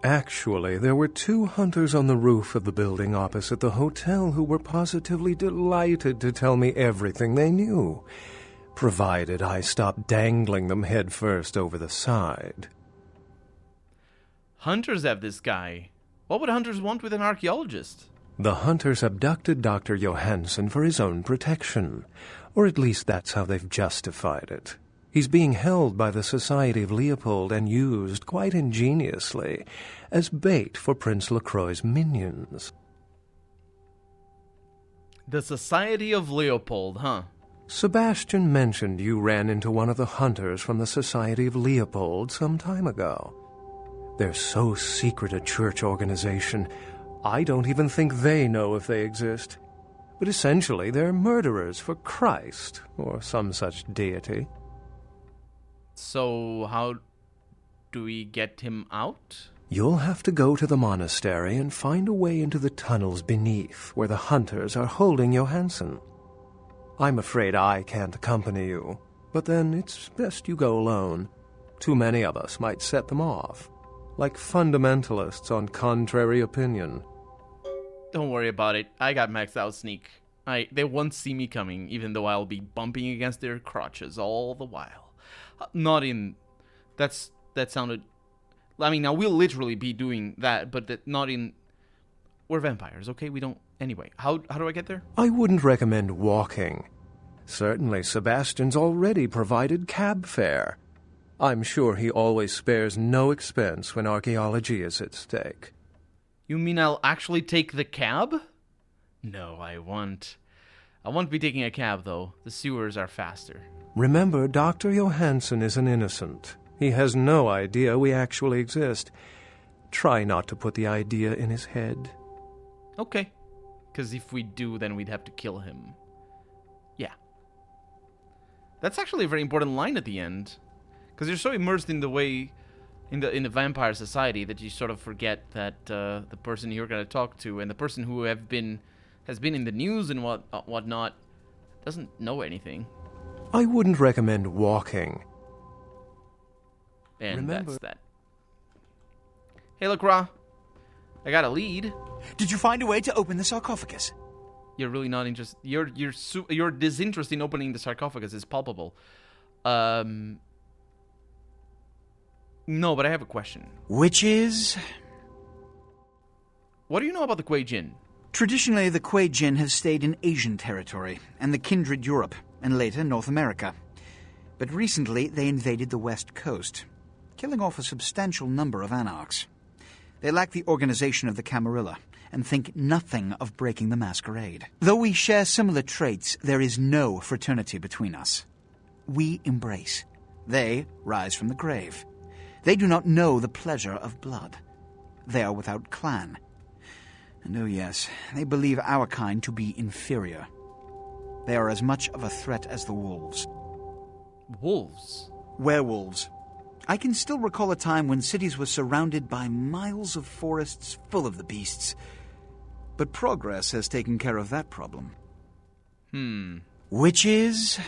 Actually, there were 2 hunters on the roof of the building opposite the hotel who were positively delighted to tell me everything they knew, provided I stopped dangling them head first over the side. Hunters have this guy. What would hunters want with an archaeologist? The hunters abducted Dr. Johansson for his own protection, or at least that's how they've justified it. He's being held by the Society of Leopold and used, quite ingeniously, as bait for Prince Lacroix's minions. The Society of Leopold, huh? Sebastian mentioned you ran into one of the hunters from the Society of Leopold some time ago. They're so secret a church organization, I don't even think they know if they exist. But essentially, they're murderers for Christ, or some such deity. So, how do we get him out? You'll have to go to the monastery and find a way into the tunnels beneath, where the hunters are holding Johansson. I'm afraid I can't accompany you, but then it's best you go alone. Too many of us might set them off, like fundamentalists on contrary opinion. Don't worry about it. I got maxed out sneak. They won't see me coming, even though I'll be bumping against their crotches all the while. Not in... That sounded... I mean, now we'll literally be doing that, but not in... We're vampires, okay? We don't... Anyway, how do I get there? I wouldn't recommend walking. Certainly, Sebastian's already provided cab fare. I'm sure he always spares no expense when archaeology is at stake. You mean I'll actually take the cab? No, I won't. I won't be taking a cab, though. The sewers are faster. Remember, Dr. Johansson is an innocent. He has no idea we actually exist. Try not to put the idea in his head. Okay. Because if we do, then we'd have to kill him. Yeah. That's actually a very important line at the end. Because you're so immersed in the way... In the vampire society that you sort of forget that the person you're going to talk to and the person who has been in the news and whatnot doesn't know anything. I wouldn't recommend walking. And Remember. That's that. Hey, Lacroix. I got a lead. Did you find a way to open the sarcophagus? You're really not interested. Your disinterest in opening the sarcophagus is palpable. No, but I have a question. Which is? What do you know about the Kuei Jin? Traditionally, the Kuei Jin have stayed in Asian territory and the kindred Europe, and later North America. But recently, they invaded the West Coast, killing off a substantial number of anarchs. They lack the organization of the Camarilla and think nothing of breaking the Masquerade. Though we share similar traits, there is no fraternity between us. We embrace. They rise from the grave. They do not know the pleasure of blood. They are without clan. And oh yes, they believe our kind to be inferior. They are as much of a threat as the wolves. Wolves? Werewolves. I can still recall a time when cities were surrounded by miles of forests full of the beasts. But progress has taken care of that problem. Which is...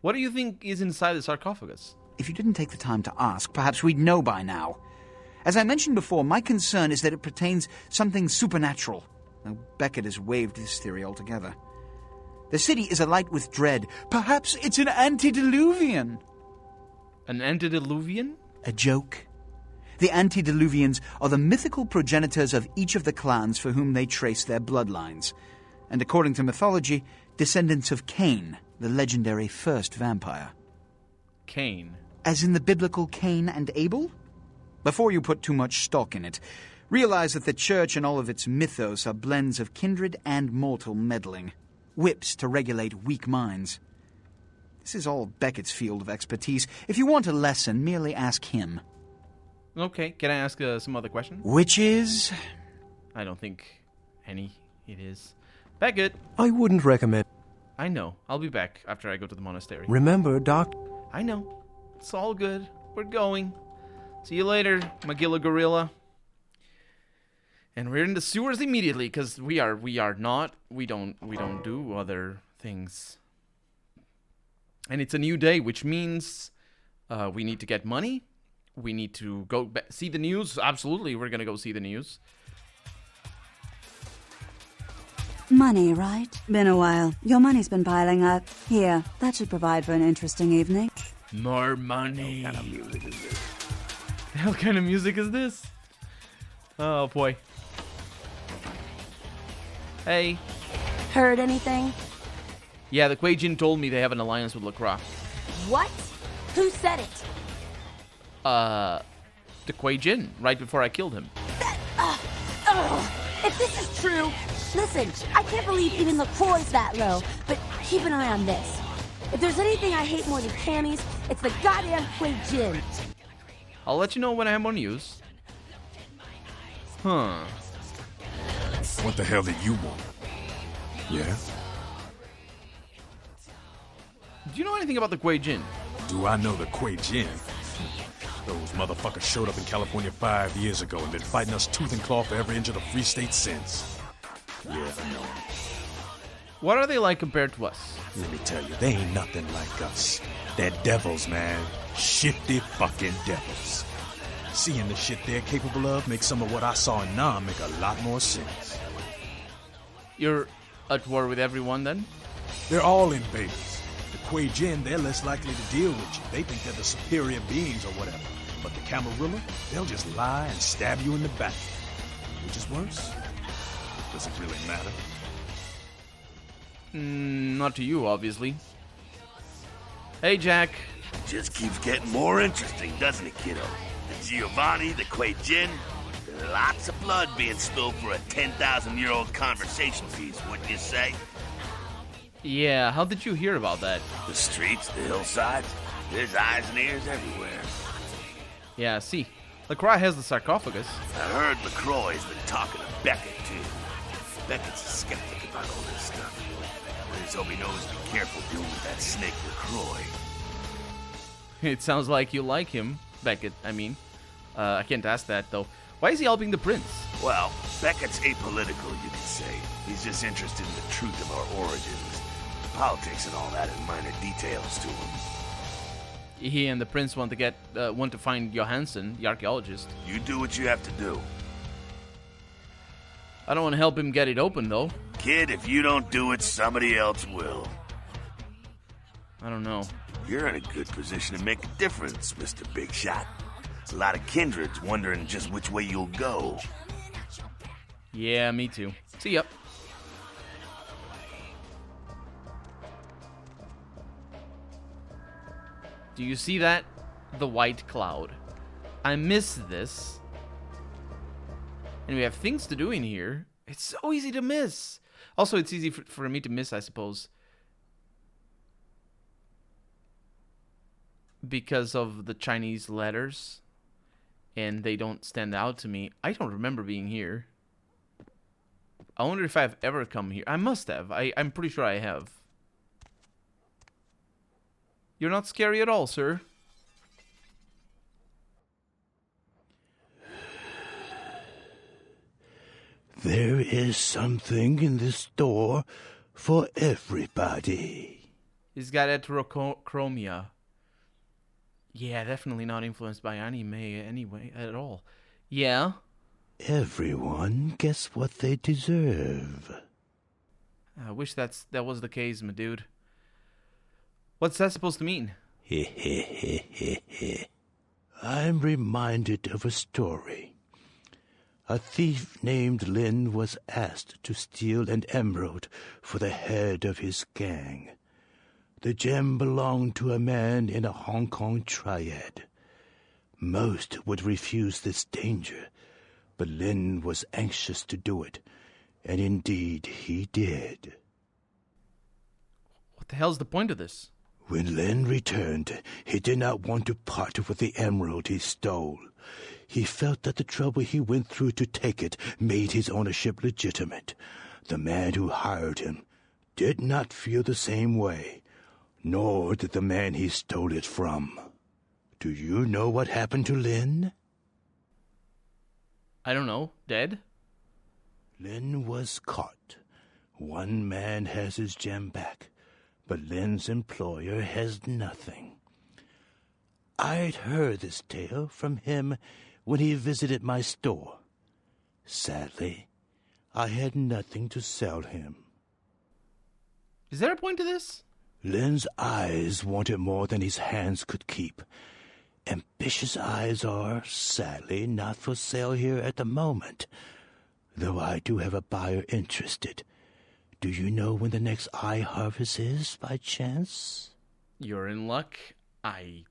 What do you think is inside the sarcophagus? If you didn't take the time to ask, perhaps we'd know by now. As I mentioned before, my concern is that it pertains something supernatural. Though Beckett has waived this theory altogether. The city is alight with dread. Perhaps it's an antediluvian. An antediluvian? A joke. The antediluvians are the mythical progenitors of each of the clans for whom they trace their bloodlines. And according to mythology, descendants of Cain, the legendary first vampire. Cain? As in the biblical Cain and Abel? Before you put too much stock in it, realize that the church and all of its mythos are blends of kindred and mortal meddling. Whips to regulate weak minds. This is all Beckett's field of expertise. If you want a lesson, merely ask him. Okay, can I ask some other questions? Which is? I don't think it is. Beckett! I wouldn't recommend... I know. I'll be back after I go to the monastery. Remember, Doc... I know. It's all good. We're going. See you later, Magilla Gorilla. And we're in the sewers immediately, because we don't do other things. And it's a new day, which means we need to get money, we need to go see the news. Absolutely, we're gonna go see the news. Money, right? Been a while. Your money's been piling up. Here, that should provide for an interesting evening. More money. What kind of music is this? What kind of music is this? Oh, boy. Hey. Heard anything? Yeah, the Kuei Jin told me they have an alliance with LaCroix. What? Who said it? The Kuei Jin, right before I killed him. If this is true, listen, I can't believe even LaCroix's that low, but keep an eye on this. If there's anything I hate more than camis, it's the goddamn Kuei Jin. I'll let you know when I have more news. Huh. What the hell do you want? Yeah? Do you know anything about the Kuei Jin? Do I know the Kuei Jin? Those motherfuckers showed up in California 5 years ago and been fighting us tooth and claw for every inch of the free state since. Yeah, I know. What are they like compared to us? Let me tell you, they ain't nothing like us. They're devils, man. Shifty fucking devils. Seeing the shit they're capable of makes some of what I saw in Nam make a lot more sense. You're at war with everyone, then? They're all invaders. The Kuei Jin, they're less likely to deal with you. They think they're the superior beings or whatever. But the Camarilla, they'll just lie and stab you in the back. Which is worse? Does it really matter? Not to you, obviously. Hey, Jack. Just keeps getting more interesting, doesn't it, kiddo? The Giovanni, the Kuei Jin, lots of blood being spilled for a 10,000-year-old conversation piece, wouldn't you say? Yeah, how did you hear about that? The streets, the hillsides, there's eyes and ears everywhere. Yeah, see. LaCroix has the sarcophagus. I heard LaCroix's been talking to Beckett, too. Beckett's a skeptic about all this stuff. Let's hope he knows to be careful dealing with that snake LaCroix. It sounds like you like him, Beckett, I mean. I can't ask that, though. Why is he helping the prince? Well, Beckett's apolitical, you could say. He's just interested in the truth of our origins. Politics and all that are minor details to him. He and the prince want to find Johansson, the archaeologist. You do what you have to do. I don't want to help him get it open, though. Kid, if you don't do it, somebody else will. I don't know. You're in a good position to make a difference, Mr. Big Shot. A lot of kindreds wondering just which way you'll go. Yeah, me too. See ya. Do you see that? The white cloud. I miss this. And we have things to do in here. It's so easy to miss. Also, it's easy for me to miss, I suppose. Because of the Chinese letters. And they don't stand out to me. I don't remember being here. I wonder if I've ever come here. I must have. I'm pretty sure I have. You're not scary at all, sir. There is something in this store for everybody. He's got heterochromia. Yeah, definitely not influenced by anime anyway, at all. Yeah? Everyone gets what they deserve. I wish that was the case, my dude. What's that supposed to mean? I'm reminded of a story. A thief named Lin was asked to steal an emerald for the head of his gang. The gem belonged to a man in a Hong Kong triad. Most would refuse this danger, but Lin was anxious to do it, and indeed he did. What the hell's the point of this? When Lin returned, he did not want to part with the emerald he stole. He felt that the trouble he went through to take it made his ownership legitimate. The man who hired him did not feel the same way, nor did the man he stole it from. Do you know what happened to Lin? I don't know. Dead? Lin was caught. One man has his gem back, but Lin's employer has nothing. I'd heard this tale from him when he visited my store. Sadly, I had nothing to sell him. Is there a point to this? Lin's eyes wanted more than his hands could keep. Ambitious eyes are, sadly, not for sale here at the moment, though I do have a buyer interested. Do you know when the next eye harvest is, by chance? You're in luck. I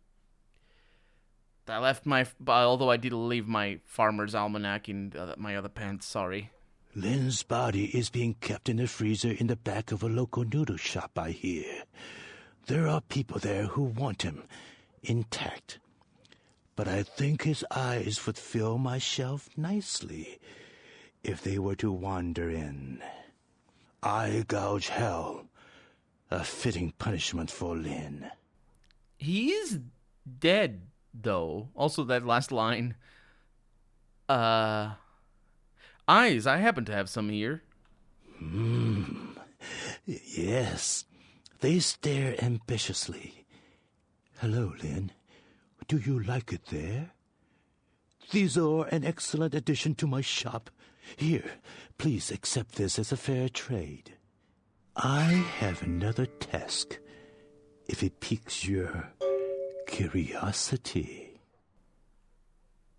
left my... Although I did leave my farmer's almanac in my other pants, sorry. Lin's body is being kept in the freezer in the back of a local noodle shop, I hear. There are people there who want him intact. But I think his eyes would fill my shelf nicely if they were to wander in. Eye gouge hell. A fitting punishment for Lin. He is dead, though. Also, that last line. Eyes, I happen to have some here. Yes, they stare ambitiously. Hello, Lin. Do you like it there? These are an excellent addition to my shop. Here, please accept this as a fair trade. I have another task, if it piques your curiosity.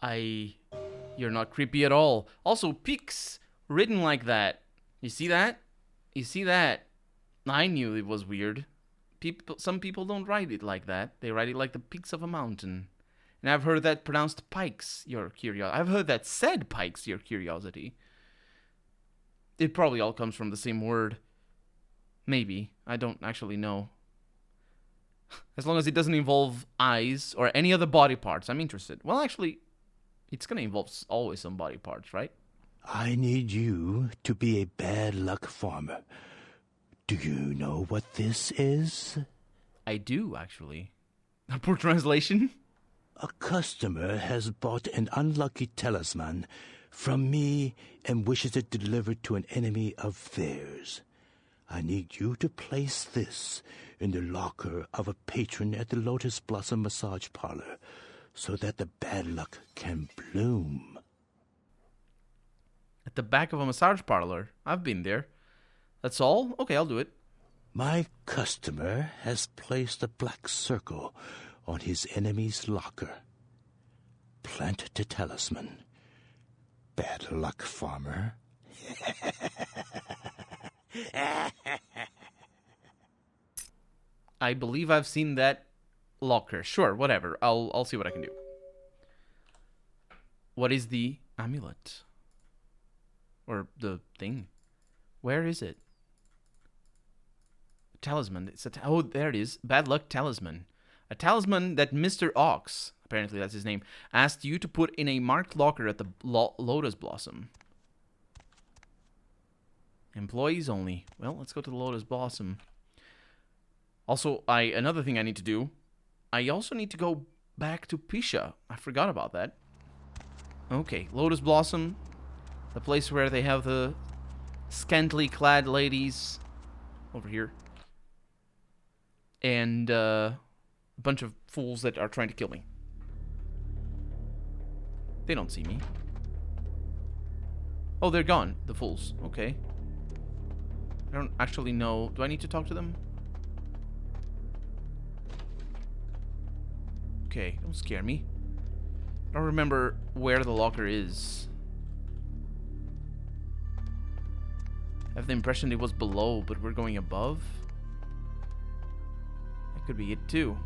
You're not creepy at all. Also, piques, written like that. You see that? You see that? I knew it was weird. Some people don't write it like that. They write it like the peaks of a mountain. And I've heard that pronounced pikes your curiosity. I've heard that said pikes your curiosity. It probably all comes from the same word. Maybe. I don't actually know. As long as it doesn't involve eyes or any other body parts, I'm interested. Well, actually, it's going to involve always some body parts, right? I need you to be a bad luck farmer. Do you know what this is? I do, actually. A poor translation? A customer has bought an unlucky talisman from me and wishes it delivered to an enemy of theirs. I need you to place this in the locker of a patron at the Lotus Blossom Massage Parlor so that the bad luck can bloom. At the back of a massage parlor? I've been there. That's all? Okay, I'll do it. My customer has placed a black circle on his enemy's locker. Plant the talisman. Bad luck, farmer. I believe I've seen that locker. Sure, whatever. I'll see what I can do. What is the amulet? Or the thing? Where is it? Talisman. Oh, there it is. Bad luck talisman. A talisman that Mr. Ox, apparently that's his name, asked you to put in a marked locker at the Lotus Blossom. Employees only. Well, let's go to the Lotus Blossom. Also, another thing I need to do, I also need to go back to Pisha. I forgot about that. Okay, Lotus Blossom, the place where they have the scantily clad ladies over here. And a bunch of fools that are trying to kill me. They don't see me. Oh, they're gone, the fools. Okay. I don't actually know. Do I need to talk to them? Okay, don't scare me. I don't remember where the locker is. I have the impression it was below, but we're going above. That could be it too.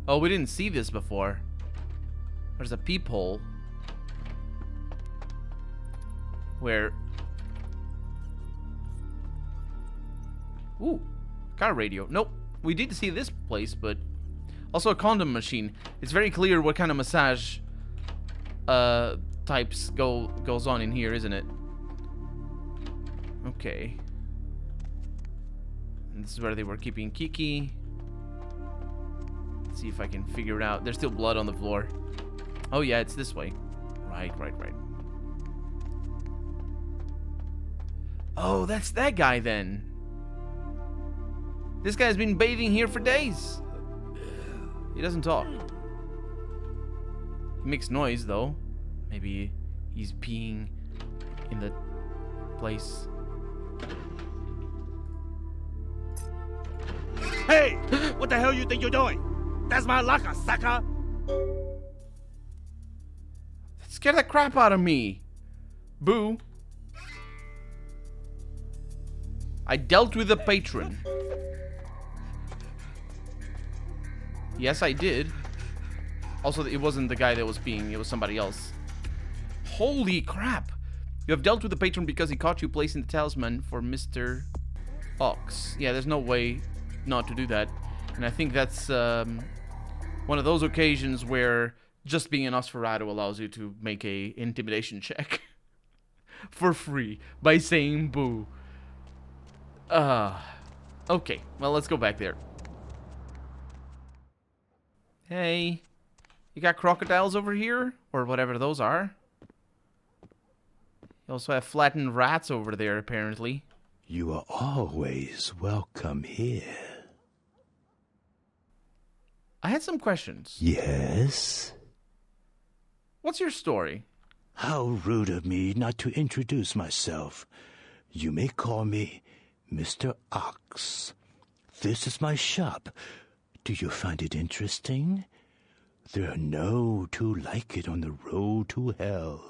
Oh, we didn't see this before. There's a peephole where... Ooh, car radio. Nope, we did see this place, but also a condom machine. It's very clear what kind of massage types goes on in here, isn't it? Okay. And this is where they were keeping Kiki. Let's see if I can figure it out. There's still blood on the floor. Oh yeah, it's this way. Right. Oh, that's that guy then. This guy's been bathing here for days. He doesn't talk. He makes noise, though. Maybe he's peeing in the place. Hey! What the hell you think you're doing? That's my locker, sucker! That scared the crap out of me. Boo. I dealt with the patron. Yes, I did. Also, it wasn't the guy that was peeing. It was somebody else. Holy crap. You have dealt with the patron because he caught you placing the talisman for Mr. Ox. Yeah, there's no way not to do that. And I think that's one of those occasions where just being an Nosferatu allows you to make a intimidation check. For free. By saying boo. Okay. Well, let's go back there. Hey. You got crocodiles over here? Or whatever those are. You also have flattened rats over there, apparently. You are always welcome here. I had some questions. Yes? What's your story? How rude of me not to introduce myself. You may call me Mr. Ox. This is my shop. Do you find it interesting? There are no two like it on the road to hell.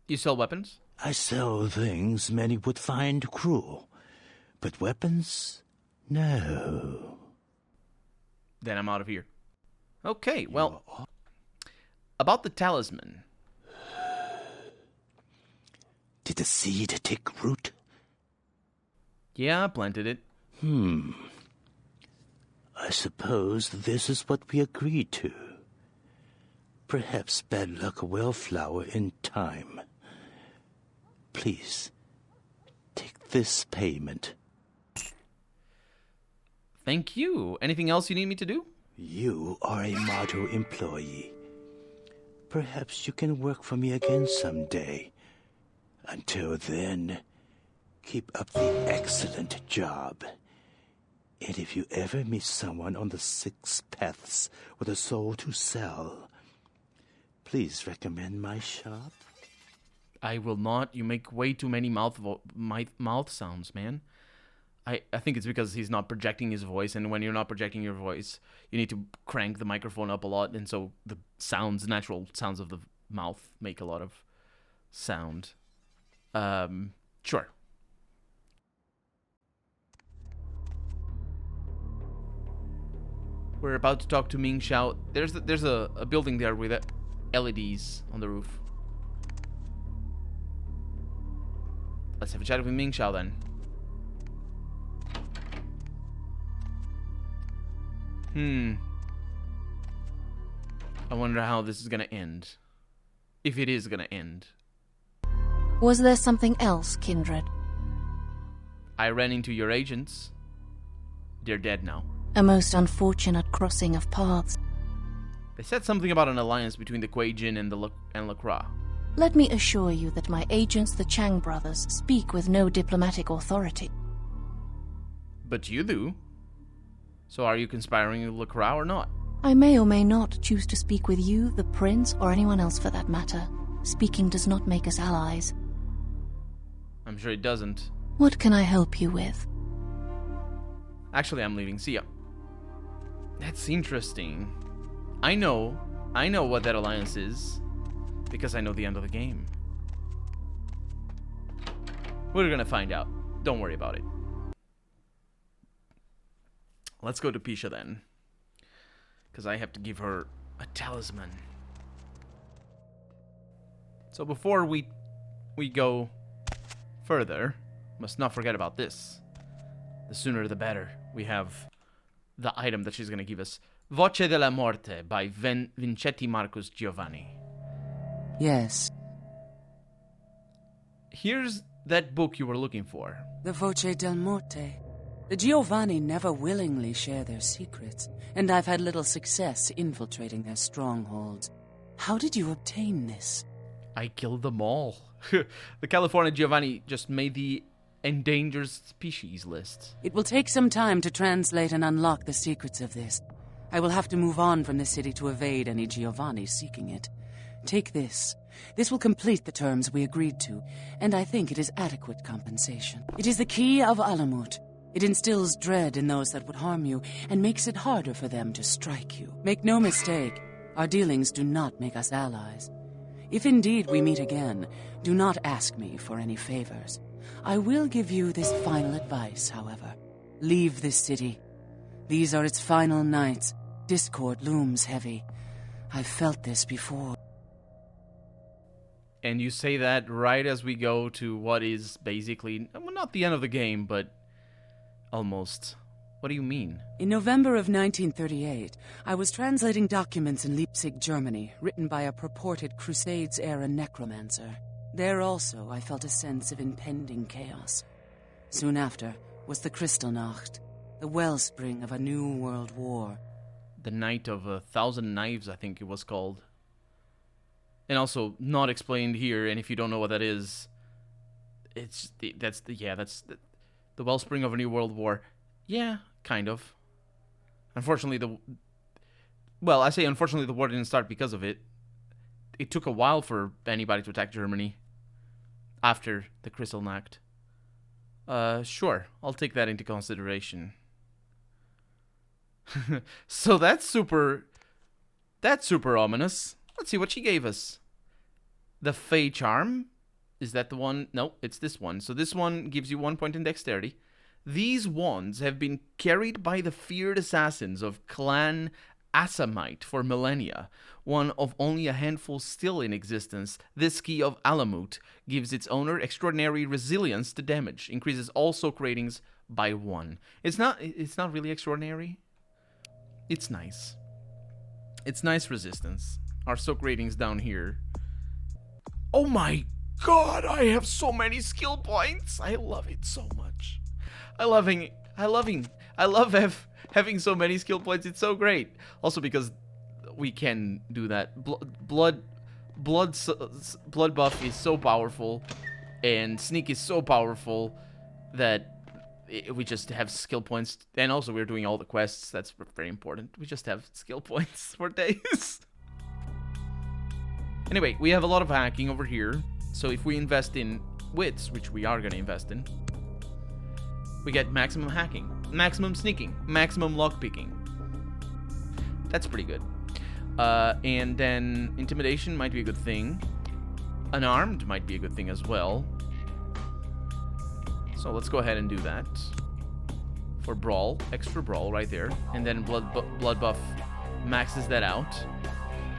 You sell weapons? I sell things many would find cruel. But weapons? No. Then I'm out of here. Okay, well, about the talisman. Did the seed take root? Yeah, I planted it. I suppose this is what we agreed to. Perhaps bad luck will flower in time. Please, take this payment. Thank you. Anything else you need me to do? You are a motto employee. Perhaps you can work for me again someday. Until then, keep up the excellent job. And if you ever meet someone on the 6 paths with a soul to sell, please recommend my shop. I will not. You make way too many mouth sounds, man. I think it's because he's not projecting his voice, and when you're not projecting your voice, you need to crank the microphone up a lot, and so the natural sounds of the mouth make a lot of sound. Sure. We're about to talk to Ming Xiao. There's a building there with LEDs on the roof. Let's have a chat with Ming Xiao then. I wonder how this is gonna end. If it is gonna end. Was there something else, Kindred? I ran into your agents. They're dead now. A most unfortunate crossing of paths. They said something about an alliance between the Kuei Jin and LaCroix. Let me assure you that my agents, the Chang brothers, speak with no diplomatic authority. But you do. So are you conspiring with LaCroix or not? I may or may not choose to speak with you, the prince, or anyone else for that matter. Speaking does not make us allies. I'm sure it doesn't. What can I help you with? Actually, I'm leaving. See ya. That's interesting. I know what that alliance is. Because I know the end of the game. We're gonna find out. Don't worry about it. Let's go to Pisha then. Because I have to give her a talisman. So before we go further, must not forget about this. The sooner the better. We have the item that she's going to give us. Voce della Morte by Vincetti Marcus Giovanni. Yes. Here's that book you were looking for. The Voce del Morte. The Giovanni never willingly share their secrets, and I've had little success infiltrating their strongholds. How did you obtain this? I killed them all. The California Giovanni just made the endangered species list. It will take some time to translate and unlock the secrets of this. I will have to move on from the city to evade any Giovanni seeking it. Take this. This will complete the terms we agreed to, and I think it is adequate compensation. It is the key of Alamut. It instills dread in those that would harm you, and makes it harder for them to strike you. Make no mistake, our dealings do not make us allies. If indeed we meet again, do not ask me for any favors. I will give you this final advice, however. Leave this city. These are its final nights. Discord looms heavy. I've felt this before. And you say that right as we go to what is basically, well, not the end of the game, but almost. What do you mean? In November of 1938, I was translating documents in Leipzig, Germany, written by a purported Crusades-era necromancer. There also, I felt a sense of impending chaos. Soon after was the Kristallnacht, the wellspring of a new world war. The Night of 1,000 Knives, I think it was called. And also, not explained here, and if you don't know what that is, that's the wellspring of a new world war. Yeah, kind of. Unfortunately, I say unfortunately the war didn't start because of it. It took a while for anybody to attack Germany after the Kristallnacht. Sure, I'll take that into consideration. So that's super ominous. Let's see what she gave us. The Fey Charm. Is that the one? No, it's this one. So this one gives you 1 point in dexterity. These wands have been carried by the feared assassins of Clan Asamite for millennia, one of only a handful still in existence. This key of Alamut gives its owner extraordinary resilience to damage, increases all soak ratings by 1. It's not really extraordinary. It's nice. It's nice resistance. Our soak ratings down here. Oh my god, I have so many skill points. I love it so much. I love having so many skill points. It's so great. Also because we can do that. Blood buff is so powerful, and sneak is so powerful that we just have skill points. And also we're doing all the quests. That's very important. We just have skill points for days. Anyway, we have a lot of hacking over here. So if we invest in wits, which we are going to invest in, we get maximum hacking, maximum sneaking, maximum lockpicking. That's pretty good. And then intimidation might be a good thing. Unarmed might be a good thing as well. So let's go ahead and do that. For brawl, extra brawl right there. And then blood buff maxes that out.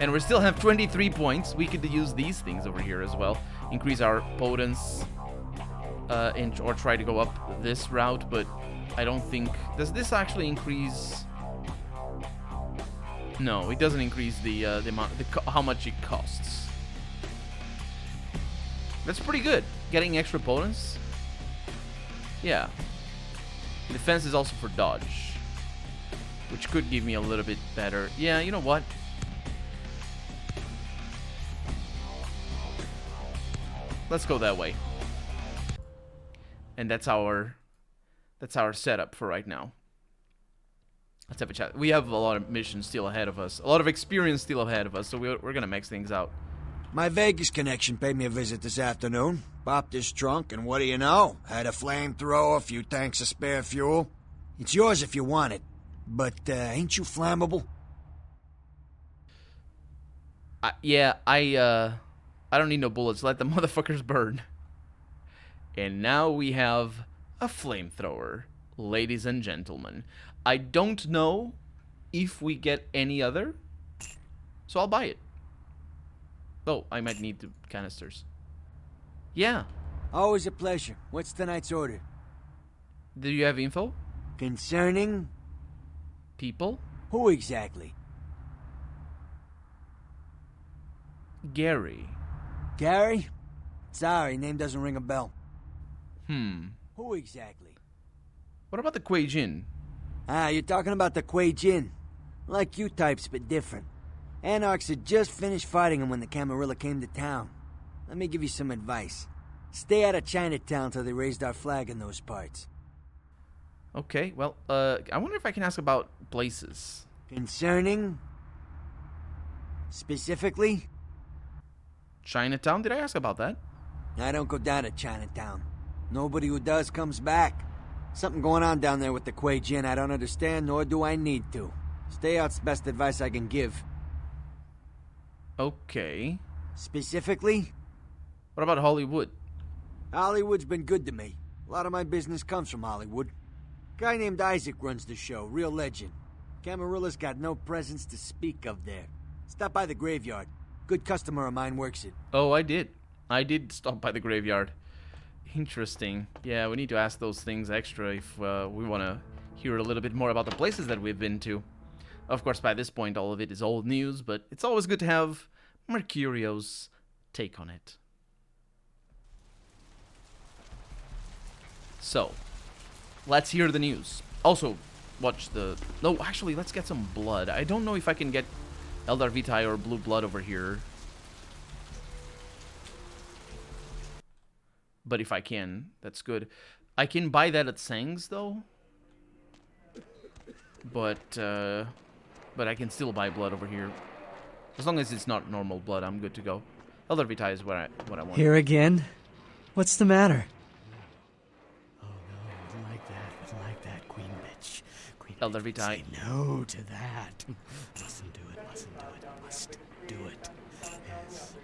And we still have 23 points. We could use these things over here as well. Increase our potence. Or try to go up this route, but I don't think... Does this actually increase... No, it doesn't increase the amount... how much it costs. That's pretty good. Getting extra potence. Yeah. Defense is also for dodge, which could give me a little bit better... Yeah, you know what? Let's go that way. And that's our setup for right now. Let's have a chat. We have a lot of missions still ahead of us. A lot of experience still ahead of us, so we're going to max things out. My Vegas connection paid me a visit this afternoon. Popped his trunk, and what do you know? Had a flamethrower, a few tanks of spare fuel. It's yours if you want it. But, ain't you flammable? Yeah, I don't need no bullets. Let the motherfuckers burn. And now we have a flamethrower, ladies and gentlemen. I don't know if we get any other, so I'll buy it. Oh, I might need the canisters. Yeah. Always a pleasure. What's tonight's order? Do you have info? Concerning? People? Who exactly? Gary. Gary? Sorry, name doesn't ring a bell. Who exactly? What about the Kuei Jin? Ah, you're talking about the Kuei Jin. Like you types, but different. Anarchs had just finished fighting him when the Camarilla came to town. Let me give you some advice. Stay out of Chinatown till they raised our flag in those parts. Okay, well, I wonder if I can ask about places. Concerning? Specifically? Chinatown? Did I ask about that? I don't go down to Chinatown. Nobody who does comes back. Something going on down there with the Kuei Jin I don't understand, nor do I need to. Stay out's the best advice I can give. Okay. Specifically? What about Hollywood? Hollywood's been good to me. A lot of my business comes from Hollywood. Guy named Isaac runs the show, real legend. Camarillo's got no presence to speak of there. Stop by the graveyard. Good customer of mine works it. Oh, I did. I did stop by the graveyard. Interesting. Yeah, we need to ask those things extra if we want to hear a little bit more about the places that we've been to. Of course, by this point, all of it is old news, but it's always good to have Mercurio's take on it. So, let's hear the news. Also, watch the... No, actually, let's get some blood. I don't know if I can get Eldar Vitae or Blue Blood over here. But if I can, that's good. I can buy that at Sang's, though. But I can still buy blood over here. As long as it's not normal blood, I'm good to go. Eldar Vitae is what I want. Here again? What's the matter? Eldar Vitae. Say no to that. Mustn't do it, mustn't do it, must do it. Yes.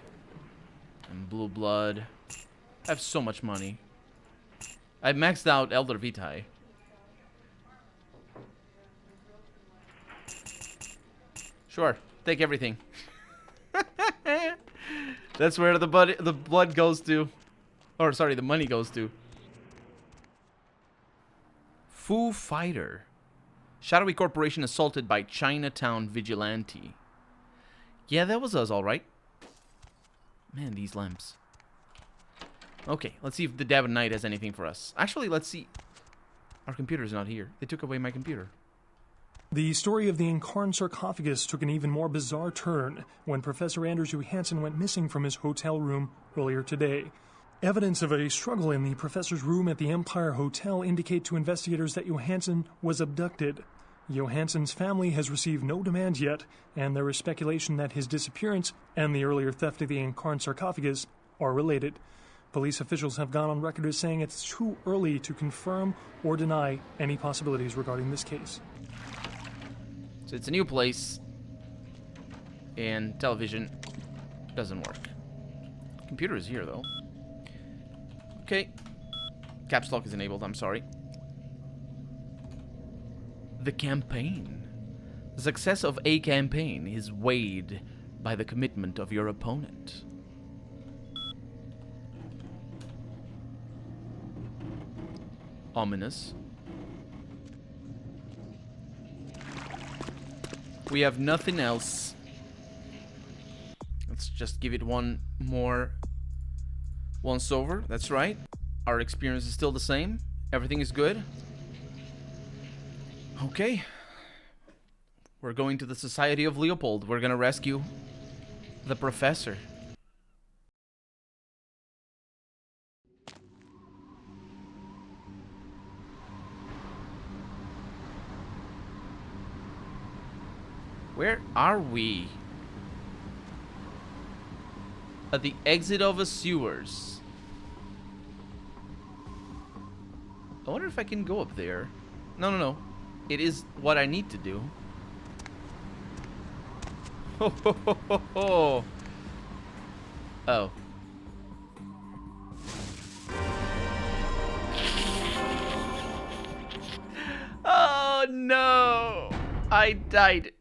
And Blue Blood. I have so much money. I maxed out Eldar Vitae. Sure, take everything. That's where the blood goes to. Or, sorry, the money goes to. Foo Fighter. Shadowy Corporation assaulted by Chinatown vigilante. Yeah, that was us, alright. Man, these lamps. Okay, let's see if the Devon Knight has anything for us. Actually, let's see. Our computer's not here. They took away my computer. The story of the Incarn sarcophagus took an even more bizarre turn when Professor Anders Johansson went missing from his hotel room earlier today. Evidence of a struggle in the professor's room at the Empire Hotel indicate to investigators that Johansson was abducted. Johansson's family has received no demands yet, and there is speculation that his disappearance and the earlier theft of the Incarn sarcophagus are related. Police officials have gone on record as saying it's too early to confirm or deny any possibilities regarding this case. So it's a new place, and television doesn't work. Computer is here, though. Okay. Caps lock is enabled, I'm sorry. The campaign. The success of a campaign is weighed by the commitment of your opponent. Ominous. We have nothing else. Let's just give it one more once over. That's right. Our experience is still the same. Everything is good. Okay. We're going to the Society of Leopold. We're gonna rescue the professor. Where are we? At the exit of the sewers. I wonder if I can go up there. No. It is what I need to do. Ho ho ho ho ho. Oh. Oh no! I died.